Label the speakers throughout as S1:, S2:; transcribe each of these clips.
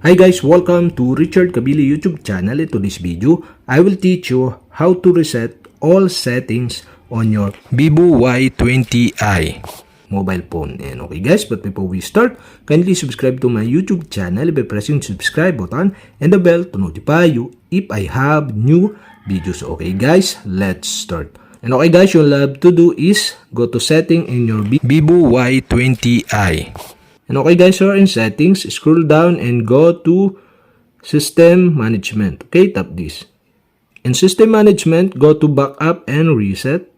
S1: Hi guys, welcome to Richard Cabile YouTube channel. In today's video, I will teach you how to reset all settings on your ViVO Y20i mobile phone. And okay guys, but before we start, kindly subscribe to my YouTube channel by pressing the subscribe button and the bell to notify you if I have new videos. Okay guys, let's start. And okay guys, you'll have to do is go to setting in your ViVO Y20i. And okay guys, so in settings, scroll down and go to system management. Okay, tap this. In system management, go to backup and reset.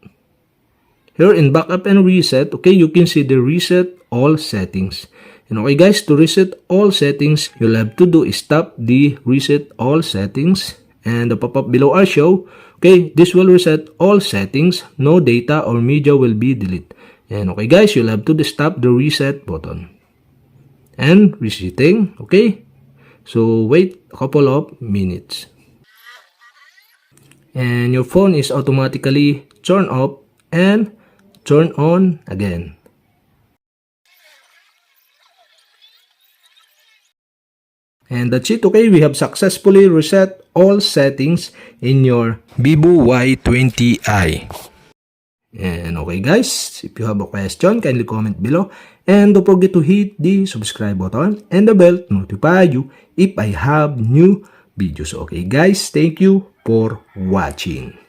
S1: Here in backup and reset, okay, you can see the reset all settings. And okay guys, to reset all settings, you'll have to do is tap the reset all settings. And the pop-up below are show, okay, this will reset all settings. No data or media will be deleted. And okay guys, you'll have to stop the reset button. And resetting, okay, so wait a couple of minutes and your phone is automatically turned off and turn on again. And that's it. Okay, we have successfully reset all settings in your ViVO Y20i. And okay guys, if you have a question, kindly comment below. And don't forget to hit the subscribe button and the bell to notify you if I have new videos. Okay guys, thank you for watching.